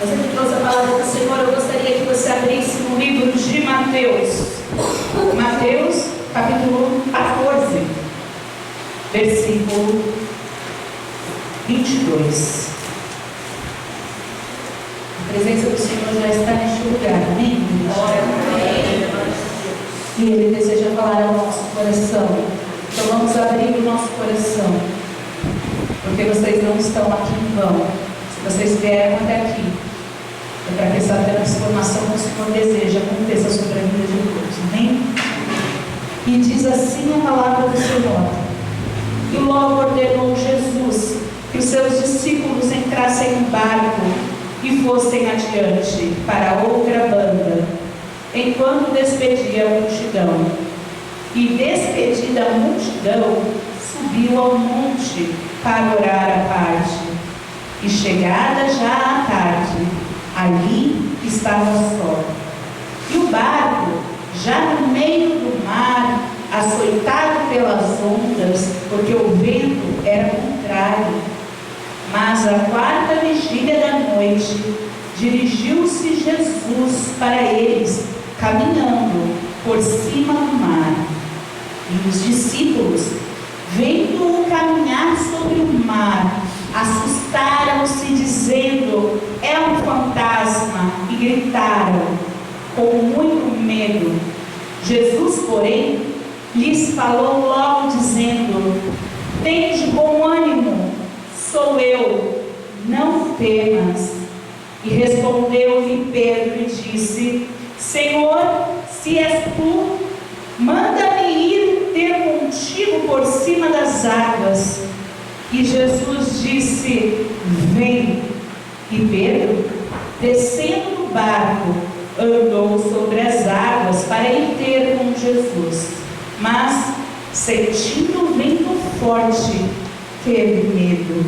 Você que trouxe a palavra do Senhor, eu gostaria que você abrisse no livro de Mateus. Mateus, capítulo 14, versículo 22. A presença do Senhor já está neste lugar, amém? E Ele deseja falar ao nosso coração. Então vamos abrir o nosso coração, porque vocês não estão aqui em vão. Se vocês vieram até aqui, é para que essa transformação que o Senhor deseja aconteça sobre a vida de todos, amém? E diz assim a palavra do Senhor: e logo ordenou Jesus que os seus discípulos entrassem no barco e fossem adiante para outra banda, enquanto despedia a multidão. E despedida a multidão, subiu ao monte para orar à parte. E chegada já à tarde, ali estava só. E o barco, já no meio do mar, açoitado pelas ondas, porque o vento era contrário. Mas à quarta vigília da noite, dirigiu-se Jesus para eles, caminhando por cima do mar. E os discípulos, vendo-o caminhar sobre o mar, assustaram-se, dizendo: é um fantasma, e gritaram com muito medo. Jesus, porém, lhes falou logo, dizendo: tende bom ânimo, sou eu, não temas. E respondeu-lhe Pedro e disse: Senhor, se és tu, manda-me ir ter contigo por cima das águas. E Jesus disse: vem. E Pedro, descendo do barco, andou sobre as águas para ir ter com Jesus. Mas, sentindo o vento forte, teve medo.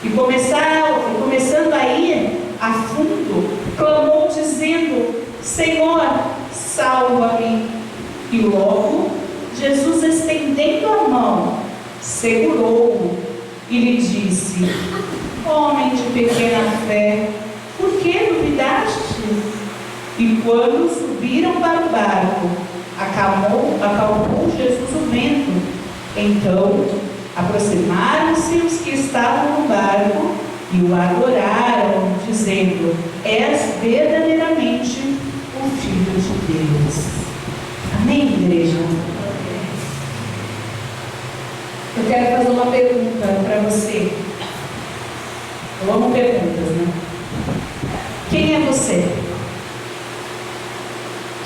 E começando a ir a fundo, clamou dizendo: Senhor, salva-me. E logo, Jesus, estendendo a mão, segurou-o e lhe disse: homem de pequena fé, por que duvidaste? E quando subiram para o barco, acalmou Jesus o vento. Então, aproximaram-se os que estavam no barco e o adoraram, dizendo: és verdadeiramente o Filho de Deus. Amém, igreja? Eu quero fazer uma pergunta para você. Eu amo perguntas, né? Quem é você?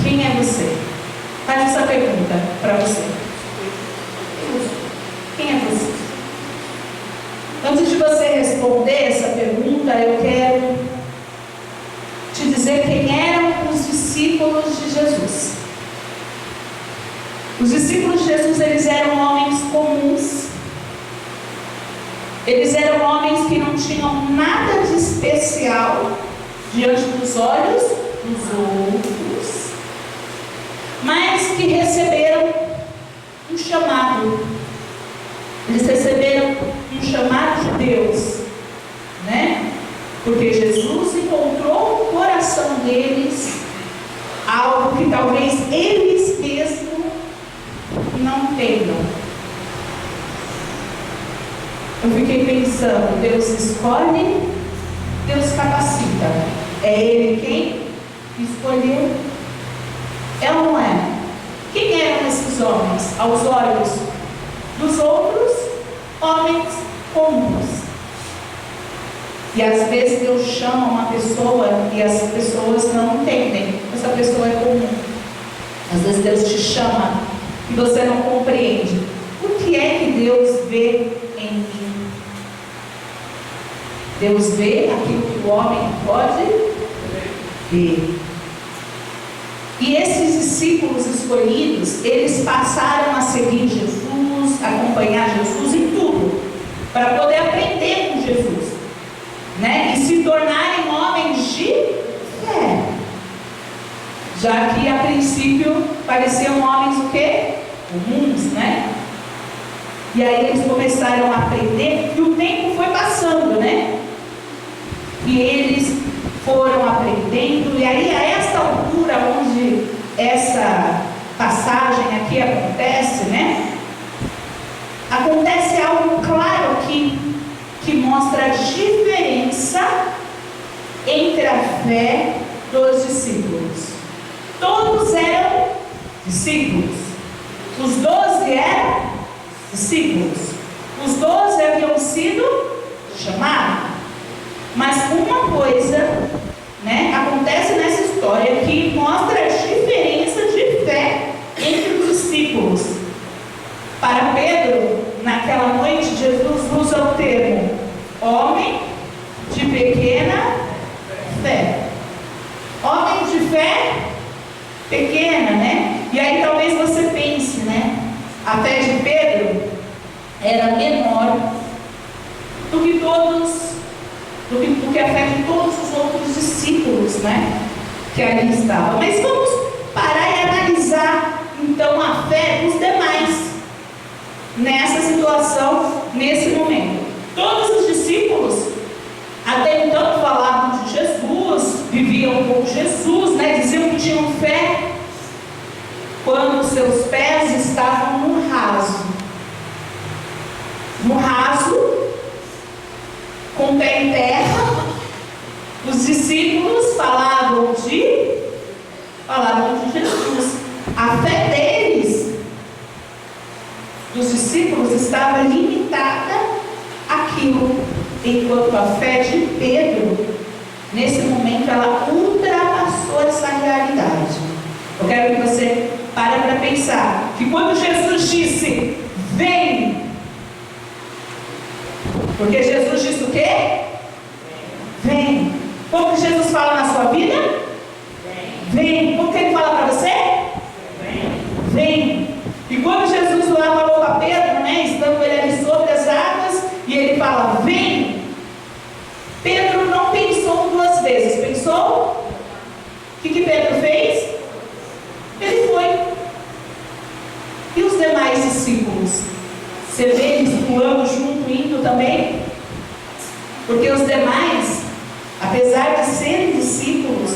Quem é você? Faz essa pergunta para você. Quem é você? Antes de você responder essa pergunta, eu quero te dizer quem eram os discípulos de Jesus. Os discípulos de Jesus, eles eram homens comuns. Eles eram homens que não tinham nada de especial diante dos olhos dos outros, mas que receberam um chamado. Eles receberam um chamado de Deus, né? Porque Jesus encontrou no coração deles algo que talvez eles mesmos não tenham. Eu fiquei pensando: Deus escolhe, Deus capacita. É Ele quem escolheu? É ou não é? Quem eram esses homens aos olhos dos outros? Homens comuns. E às vezes Deus chama uma pessoa e as pessoas não entendem. Essa pessoa é comum. Às vezes Deus te chama e você não compreende. O que é que Deus vê em mim? Deus vê aquilo que o homem pode ver. E esses discípulos escolhidos, eles passaram a seguir Jesus, acompanhar Jesus em tudo, para poder aprender com Jesus, né? E se tornarem homens de fé. Já que a princípio pareciam homens o quê? Comuns, né? E aí eles começaram a aprender e o tempo foi passando, né? E eles foram aprendendo, e aí a esta altura onde essa passagem aqui acontece, né? Acontece algo claro aqui, que mostra a diferença entre a fé dos discípulos. Todos eram discípulos. Os 12 eram discípulos. Os 12 haviam sido chamados. Mas uma coisa, né, acontece nessa história que mostra a diferença de fé entre os discípulos. Para Pedro, naquela noite, Jesus usa o termo homem de pequena fé. Homem de fé pequena, né? E aí talvez você pense, né? A fé de Pedro era menor do que a fé de todos os outros discípulos, né? Que ali estavam. Mas vamos parar e analisar então a fé dos demais nessa situação, nesse momento. Todos os discípulos até então falavam de Jesus, viviam com Jesus, né? Diziam que tinham fé quando seus pés estavam no raso. No raso, com o pé em terra, os discípulos falavam de Jesus. A fé deles, dos discípulos, estava limitada àquilo, enquanto a fé de Pedro, nesse momento, ela ultrapassou essa realidade. Eu quero que você pare para pensar que quando Jesus disse, vem, porque Jesus disse o quê? Vem. Como que Jesus fala na sua vida? Vem. Como que ele fala para você? Vem. E quando Jesus lá falou para Pedro, né, estando ele ali sobre as águas, e ele fala, vem, Pedro não pensou duas vezes. Pensou? O que Pedro fez? Ele foi. E os demais discípulos? Você vê eles pulando junto, indo também? Porque os demais, apesar de serem discípulos,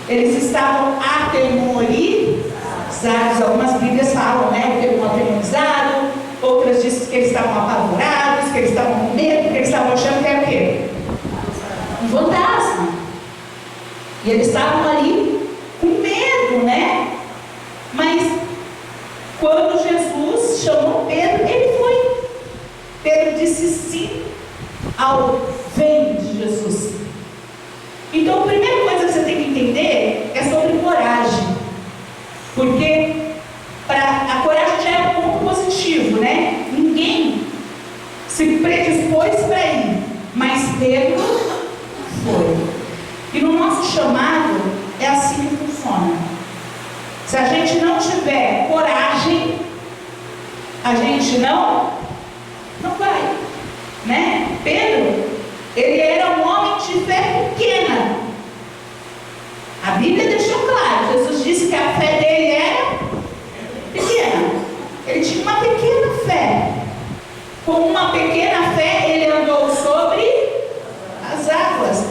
eles estavam atemorizados. Algumas bíblias falam, né? Atemorizado, outras dizem que eles estavam apavorados, que eles estavam com medo, que eles estavam achando que era o quê? Um fantasma. E eles estavam ali com medo, né? Mas quando Jesus chamou Pedro, ele foi. Pedro disse sim ao vem de Jesus. Então, a primeira coisa que você tem que entender é sobre coragem. Porque a coragem já é um ponto positivo, né? Ninguém se predispôs para ir, mas Pedro foi. E no nosso chamado é assim que funciona. Se a gente não tiver coragem, a gente não vai, né? Pedro, ele era um homem de fé pequena. A Bíblia deixou claro, Jesus disse que a fé dele era pequena. Ele tinha uma pequena fé. Com uma pequena fé, ele andou sobre as águas.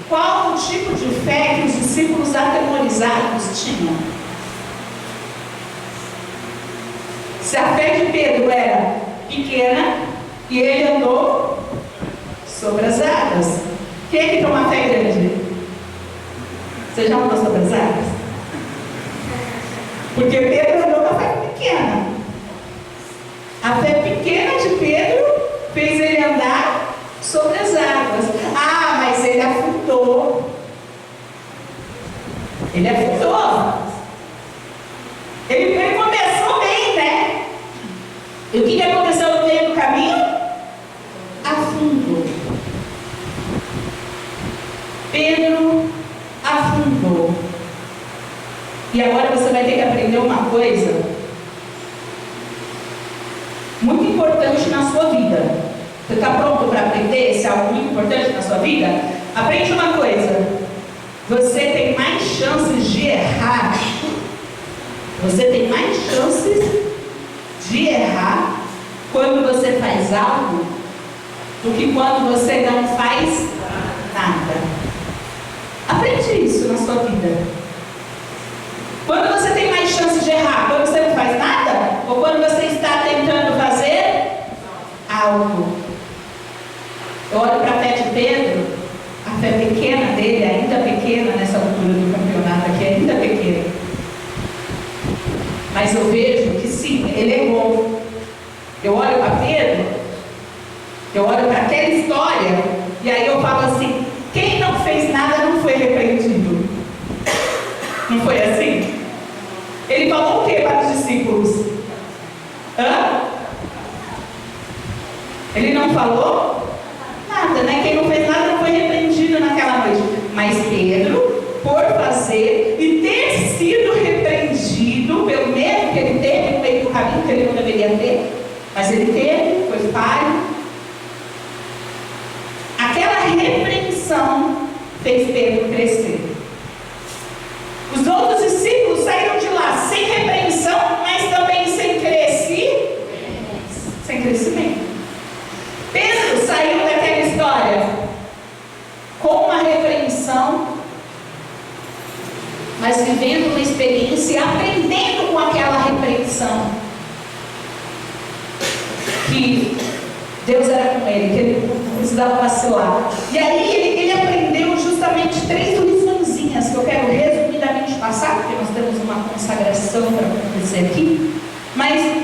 Qual o tipo de fé que os discípulos atemorizados tinham? Se a fé de Pedro era pequena e ele andou sobre as águas, quem é que tem uma fé grande? Você já andou sobre as águas? Porque Pedro andou com a fé pequena. A fé pequena de Pedro fez ele andar sobre as águas. Ah, mas ele afundou. Ele afundou. Ele começou bem, né? E o que aconteceu no meio do caminho? Afundou. Pedro afundou. E agora você vai ter que aprender uma coisa muito importante na sua vida. Você está pronto para aprender esse algo muito importante na sua vida? Aprende uma coisa. Você tem mais chances de errar. Você tem mais chances de errar quando você faz algo do que quando você não faz nada. Aprende fé pequena dele, ainda pequena nessa altura do campeonato aqui, ainda pequena. Mas eu vejo que sim, ele errou. Eu olho para Pedro, eu olho para aquela história, e aí eu falo assim: quem não fez nada não foi repreendido. Não foi assim? Ele falou o que para os discípulos? Ele não falou nada, né? Quem não fez nada não foi repreendido naquela noite. Mas Pedro, por fazer e ter sido repreendido pelo medo que ele teve no meio do caminho, que ele não deveria ter, mas ele teve, foi falho. Aquela repreensão fez Pedro crescer. Os outros discípulos saíram de lá sem repreensão, mas também sem crescimento. Pedro saiu daquela história com uma repreensão, mas vivendo uma experiência e aprendendo com aquela repreensão que Deus era com ele, que ele não precisava vacilar. E aí ele aprendeu justamente 3 liçõezinhas que eu quero resumidamente passar, porque nós temos uma consagração para acontecer aqui. Mas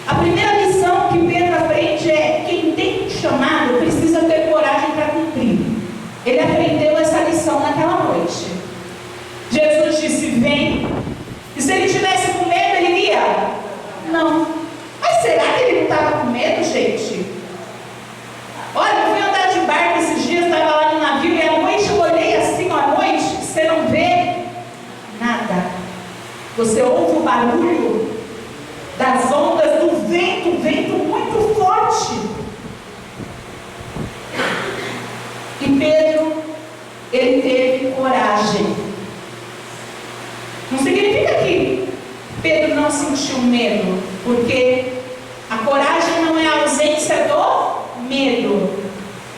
a primeira lição que Pedro aprende é: quem tem chamado precisa ter coragem para cumprir. Ele aprendeu essa lição naquela noite. Jesus disse: vem. E se ele tivesse com medo, ele iria? Não. Mas será que ele não estava com medo, gente? Olha, eu fui andar de barco esses dias, estava lá no navio, e à noite eu olhei assim, à noite, você não vê nada. Você ouve o barulho das ondas do vento, um vento muito forte. E Pedro, ele teve coragem. Não significa que Pedro não sentiu medo, porque a coragem não é a ausência do medo,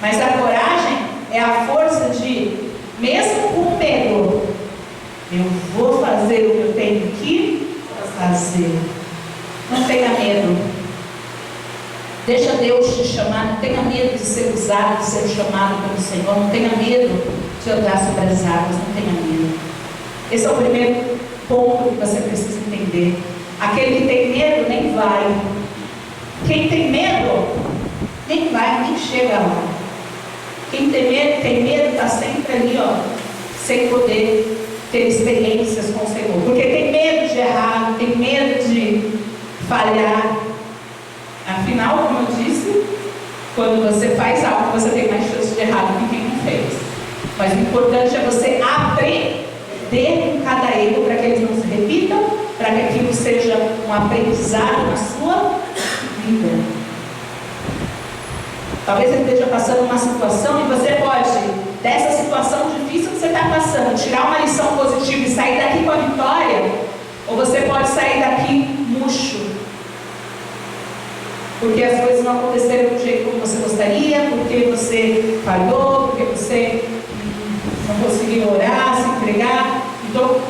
mas a coragem é a força de, mesmo com medo, eu vou fazer o que eu tenho que fazer. Não tenha medo. Deixa Deus te chamar. Não tenha medo de ser usado, de ser chamado pelo Senhor. Não tenha medo de andar sobre as águas. Não tenha medo. Esse é o primeiro ponto que você precisa entender. Aquele que tem medo nem vai. Quem tem medo nem vai, nem chega lá. Quem tem medo está sempre ali, sem poder ter experiências com o Senhor. Porque tem medo de errar, tem medo de falhar. Afinal, como eu disse, quando você faz algo, você tem mais chance de errar do que quem não fez. Mas o importante é você aprender com cada erro para que eles não se repitam, para que aquilo seja um aprendizado na sua vida. Talvez você esteja passando uma situação e você pode, dessa situação difícil que você está passando, tirar uma lição positiva e sair daqui com a vitória, ou você pode sair daqui murcho, porque as coisas não aconteceram do jeito como você gostaria, porque você falhou, porque você não conseguiu orar, se entregar. Então,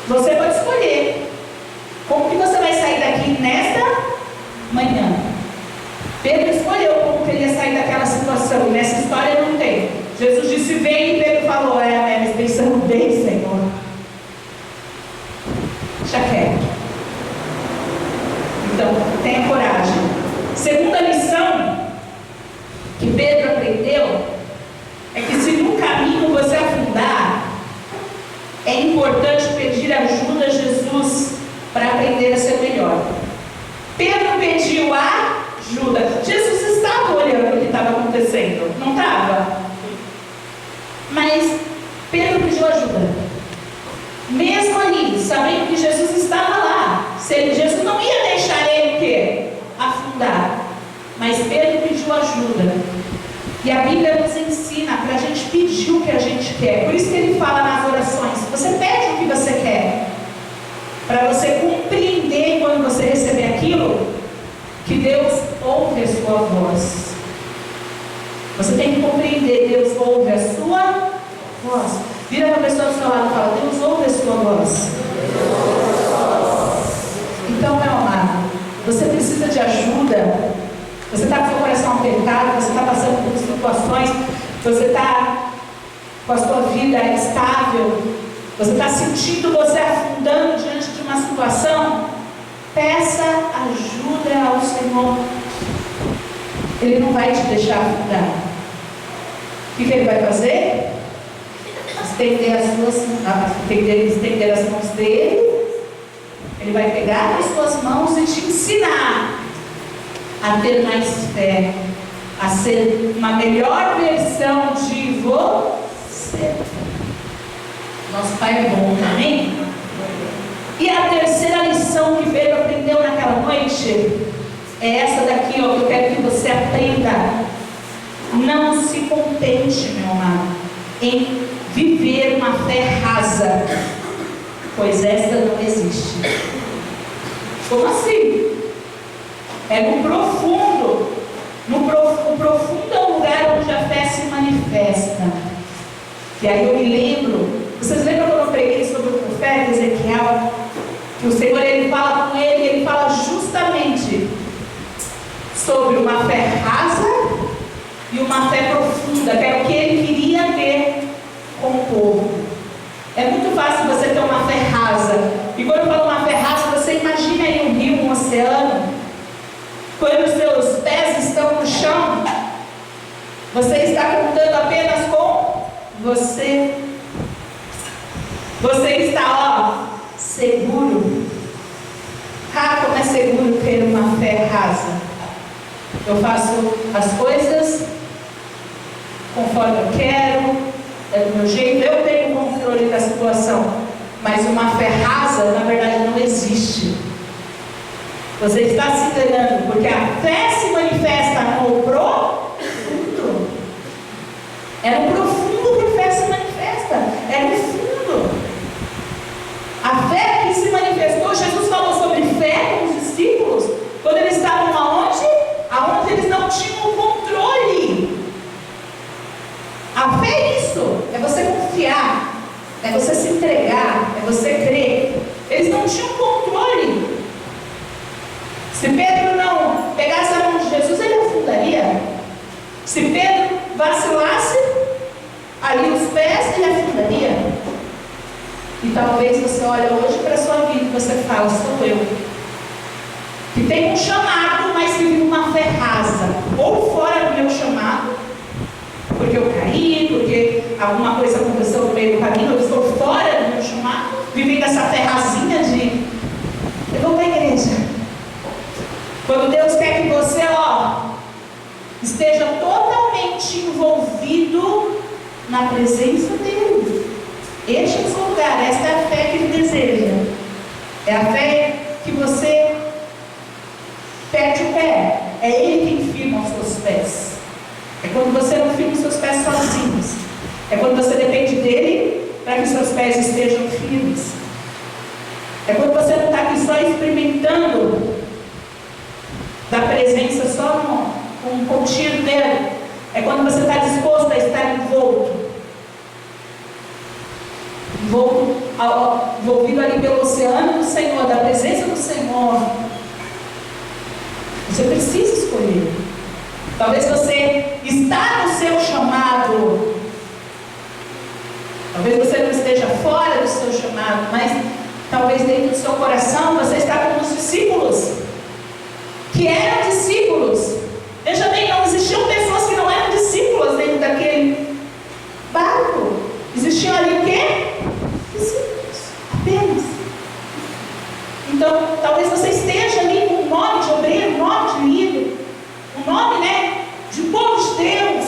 você pode escolher como que você vai sair daqui nesta manhã. Pedro escolheu como que ele ia sair daquela situação, e nessa história não tem. Jesus disse: vem, e Pedro falou: mas pensando bem, Senhor, deixa quieto. Então, tenha coragem. Segunda lição que Pedro aprendeu é que se no caminho você afundar, é importante pedir ajuda a Jesus para aprender a ser melhor. Pedro pediu ajuda. Jesus estava olhando o que estava acontecendo, não estava? Mas Pedro pediu ajuda. Mesmo ali, sabendo que Jesus estava lá. Jesus não ia deixar ele o quê? Afundar. Mas Pedro pediu ajuda. E a Bíblia nos ensina para a gente pedir o que a gente quer. Por isso que ele fala nas orações: você pede o que você quer, para você compreender, quando você receber aquilo, que Deus ouve a sua voz. Você tem que compreender: Deus ouve a sua voz. Vira para a pessoa do seu lado e fala: Deus ouve a sua voz. Então, meu amado, você precisa de ajuda. Você está com seu coração apertado, você está passando por situações, você está instável, você está sentindo você afundando diante de uma situação, peça ajuda ao Senhor. Ele não vai te deixar afundar. O que Ele vai fazer? Estender as mãos dele. Ele vai pegar as suas mãos e te ensinar a ter mais fé, a ser uma melhor versão de você. Nosso Pai é bom, amém? E a terceira lição que Pedro aprendeu naquela noite é essa daqui, ó, que eu quero que você aprenda. Não se contente, meu amado, em viver uma fé rasa, pois esta não existe. Como assim? É no profundo. O profundo é o lugar onde a fé se manifesta. E aí eu me lembro, vocês lembram quando eu preguei sobre o profeta Ezequiel? Que o Senhor, ele fala com ele fala justamente sobre uma fé rasa e uma fé profunda, que era o que ele queria ter com o povo. É muito fácil você ter uma fé rasa. E quando eu falo uma fé rasa, você imagina aí um rio, um oceano. Quando os seus pés estão no chão, você está contando apenas com você. Você está, seguro. Ah, como é seguro ter uma fé rasa. Eu faço as coisas conforme eu quero, é do meu jeito, eu tenho controle da situação. Mas uma fé rasa, na verdade, não existe. Você está se enganando, porque a fé se manifesta no profundo. É no profundo que a fé se manifesta. É no fundo. A fé que se manifestou, Jesus falou sobre fé com os discípulos, quando eles estavam aonde? Aonde eles não tinham controle. A fé é isso, é você confiar, é você se entregar, é você crer. Eles não tinham controle. Se Pedro não pegasse a mão de Jesus, ele afundaria. Se Pedro vacilasse ali os pés, ele afundaria. E talvez você olhe hoje para a sua vida e você fala, sou eu, que tem um chamado, mas que vive uma fé rasa, ou fora do meu chamado, porque eu caí, porque alguma coisa aconteceu no meio do caminho, eu estou fora do meu chamado, vivendo essa fé rasinha de eu vou para a igreja. Quando Deus quer que você, esteja totalmente envolvido na presença dele. Este é o seu lugar, esta é a fé que ele deseja. É a fé que você perde o pé. É ele quem firma os seus pés. É quando você não firma os seus pés sozinhos. É quando você depende dele para que os seus pés estejam firmes. É quando você não está aqui só experimentando da presença só com um pontinho do dedo. É quando você está disposto a estar envolvido ali pelo oceano do Senhor, da presença do Senhor. Você precisa escolher. Talvez você está no seu chamado. Talvez você não esteja fora do seu chamado, mas talvez dentro do seu coração você está como os discípulos, que eram discípulos. Veja bem, não existiam pessoas que não eram discípulas dentro daquele barco. Existiam ali o quê? Discípulos, apenas. Então, talvez você esteja ali com um nome de obreiro, um nome de líder, um nome, de povo de Deus.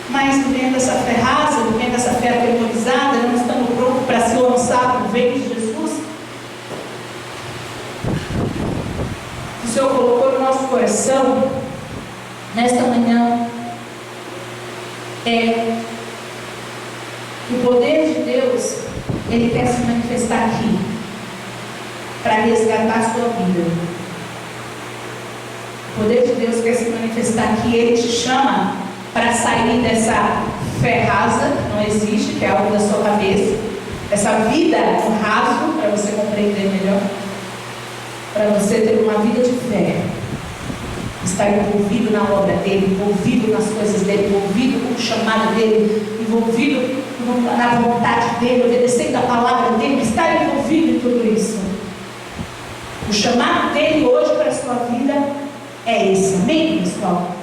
Mas vivendo essa fé rasa, vivendo essa fé atemorizada, não estando pronto para se lançar no ventre de Jesus. O Senhor colocou no nosso coração, nesta manhã, o poder de Deus, Ele quer se manifestar aqui, para resgatar a sua vida. O poder de Deus quer se manifestar aqui, Ele te chama para sair dessa fé rasa, que não existe, que é algo da sua cabeça, essa vida no raso, para você compreender melhor, para você ter uma vida de fé, estar envolvido na obra dele, envolvido nas coisas dele, envolvido com o chamado dele, envolvido na vontade dele, obedecendo a palavra dele, estar envolvido em tudo isso. O chamado dele hoje para a sua vida é esse, amém, pessoal?